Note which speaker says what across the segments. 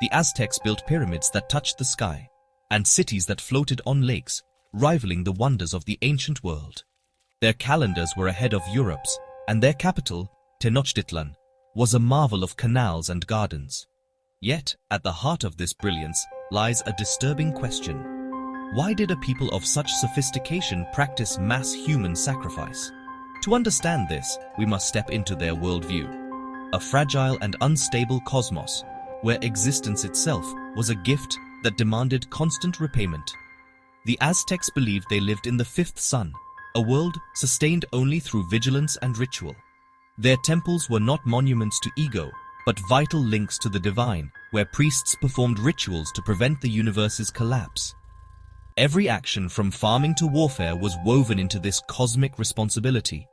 Speaker 1: The Aztecs built pyramids that touched the sky, and cities that floated on lakes, rivaling the wonders of the ancient world. Their calendars were ahead of Europe's, and their capital, Tenochtitlan, was a marvel of canals and gardens. Yet, at the heart of this brilliance lies a disturbing question. Why did a people of such sophistication practice mass human sacrifice? To understand this, we must step into their worldview, a fragile and unstable cosmos, where existence itself was a gift that demanded constant repayment. The Aztecs believed they lived in the fifth sun, a world sustained only through vigilance and ritual. Their temples were not monuments to ego, but vital links to the divine, where priests performed rituals to prevent the universe's collapse. Every action from farming to warfare was woven into this cosmic responsibility.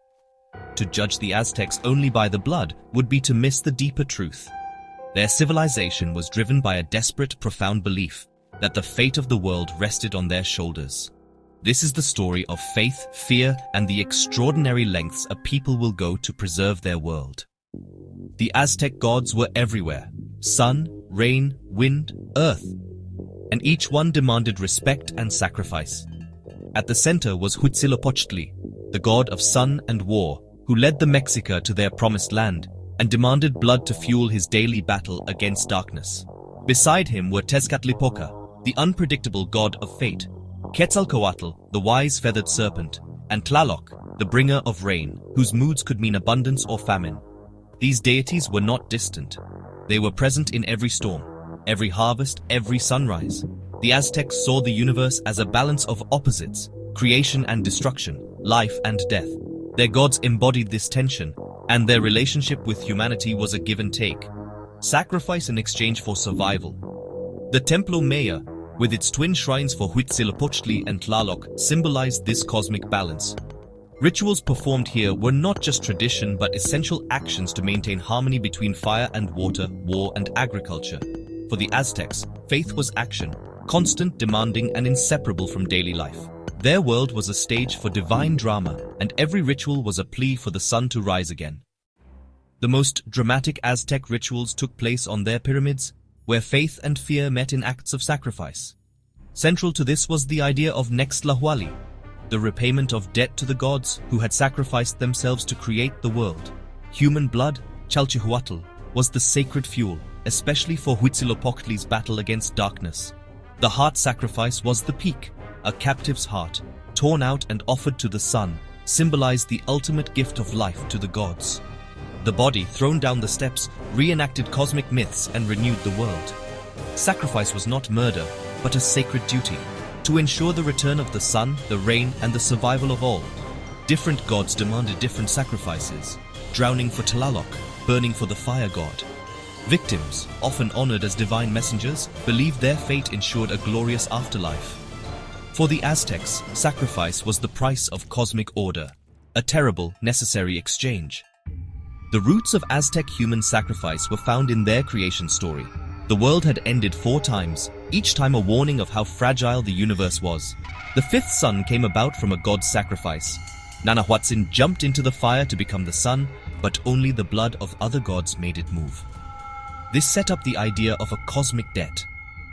Speaker 1: To judge the Aztecs only by the blood would be to miss the deeper truth. Their civilization was driven by a desperate, profound belief that the fate of the world rested on their shoulders. This is the story of faith, fear, and the extraordinary lengths a people will go to preserve their world. The Aztec gods were everywhere: sun, rain, wind, earth, and each one demanded respect and sacrifice. At the center was Huitzilopochtli, the god of sun and war, who led the Mexica to their promised land and demanded blood to fuel his daily battle against darkness. Beside him were Tezcatlipoca, the unpredictable god of fate, Quetzalcoatl, the wise feathered serpent, and Tlaloc, the bringer of rain, whose moods could mean abundance or famine. These deities were not distant. They were present in every storm, every harvest, every sunrise. The Aztecs saw the universe as a balance of opposites, creation and destruction, life and death. Their gods embodied this tension, and their relationship with humanity was a give and take, sacrifice in exchange for survival. The Templo Maya, with its twin shrines for Huitzilopochtli and Tlaloc, symbolized this cosmic balance. Rituals performed here were not just tradition but essential actions to maintain harmony between fire and water, war and agriculture. For the Aztecs, faith was action, constant, demanding, and inseparable from daily life. Their world was a stage for divine drama, and every ritual was a plea for the sun to rise again. The most dramatic Aztec rituals took place on their pyramids, where faith and fear met in acts of sacrifice. Central to this was the idea of Nextlahualli, the repayment of debt to the gods who had sacrificed themselves to create the world. Human blood, Chalchihuatl, was the sacred fuel, especially for Huitzilopochtli's battle against darkness. The heart sacrifice was the peak, a captive's heart, torn out and offered to the sun, symbolized the ultimate gift of life to the gods. The body, thrown down the steps, reenacted cosmic myths and renewed the world. Sacrifice was not murder, but a sacred duty, to ensure the return of the sun, the rain, and the survival of all. Different gods demanded different sacrifices, drowning for Tlaloc, burning for the fire god. Victims, often honored as divine messengers, believed their fate ensured a glorious afterlife. For the Aztecs, sacrifice was the price of cosmic order, a terrible, necessary exchange. The roots of Aztec human sacrifice were found in their creation story. The world had ended 4 times, each time a warning of how fragile the universe was. The fifth sun came about from a god's sacrifice. Nanahuatzin jumped into the fire to become the sun, but only the blood of other gods made it move. This set up the idea of a cosmic debt.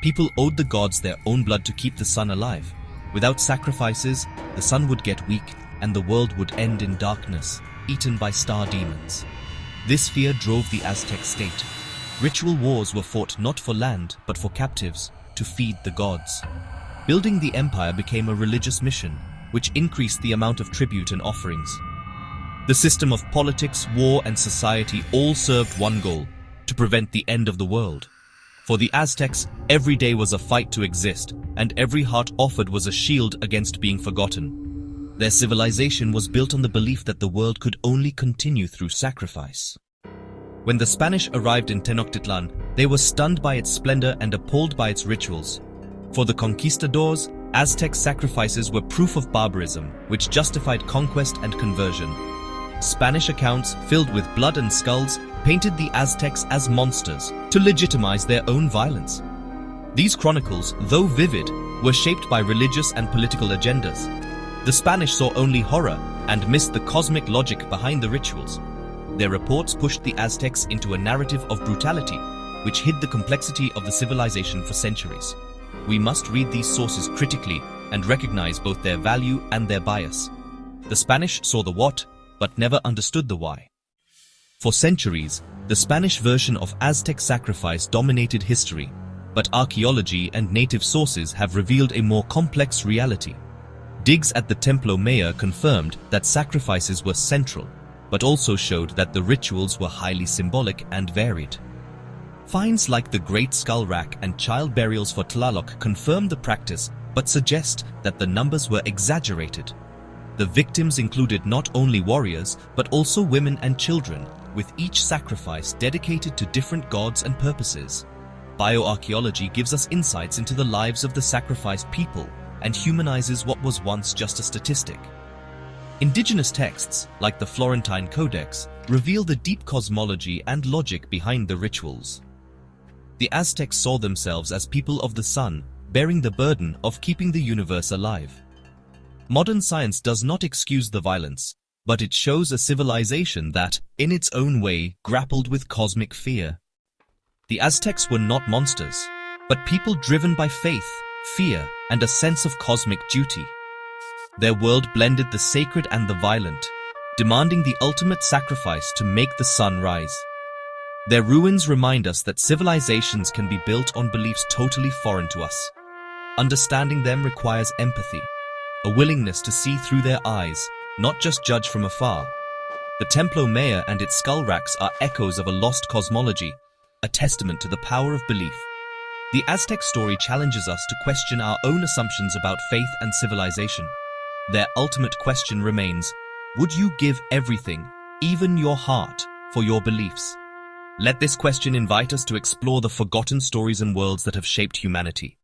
Speaker 1: People owed the gods their own blood to keep the sun alive. Without sacrifices, the sun would get weak and the world would end in darkness, eaten by star demons. This fear drove the Aztec state. Ritual wars were fought not for land, but for captives, to feed the gods. Building the empire became a religious mission, which increased the amount of tribute and offerings. The system of politics, war, and society all served one goal: to prevent the end of the world. For the Aztecs, every day was a fight to exist, and every heart offered was a shield against being forgotten. Their civilization was built on the belief that the world could only continue through sacrifice. When the Spanish arrived in Tenochtitlan, they were stunned by its splendor and appalled by its rituals. For the conquistadors, Aztec sacrifices were proof of barbarism, which justified conquest and conversion. Spanish accounts, filled with blood and skulls, painted the Aztecs as monsters to legitimize their own violence. These chronicles, though vivid, were shaped by religious and political agendas. The Spanish saw only horror and missed the cosmic logic behind the rituals. Their reports pushed the Aztecs into a narrative of brutality, which hid the complexity of the civilization for centuries. We must read these sources critically and recognize both their value and their bias. The Spanish saw the what, but never understood the why. For centuries, the Spanish version of Aztec sacrifice dominated history, but archaeology and native sources have revealed a more complex reality. Digs at the Templo Maya confirmed that sacrifices were central, but also showed that the rituals were highly symbolic and varied. Finds like the Great Skull Rack and child burials for Tlaloc confirm the practice but suggest that the numbers were exaggerated. The victims included not only warriors but also women and children, with each sacrifice dedicated to different gods and purposes. Bioarchaeology gives us insights into the lives of the sacrificed people and humanizes what was once just a statistic. Indigenous texts, like the Florentine Codex, reveal the deep cosmology and logic behind the rituals. The Aztecs saw themselves as people of the sun, bearing the burden of keeping the universe alive. Modern science does not excuse the violence, but it shows a civilization that, in its own way, grappled with cosmic fear. The Aztecs were not monsters, but people driven by faith, fear, and a sense of cosmic duty. Their world blended the sacred and the violent, demanding the ultimate sacrifice to make the sun rise. Their ruins remind us that civilizations can be built on beliefs totally foreign to us. Understanding them requires empathy, a willingness to see through their eyes, not just judge from afar. The Templo Maya and its skull racks are echoes of a lost cosmology, a testament to the power of belief. The Aztec story challenges us to question our own assumptions about faith and civilization. Their ultimate question remains, would you give everything, even your heart, for your beliefs? Let this question invite us to explore the forgotten stories and worlds that have shaped humanity.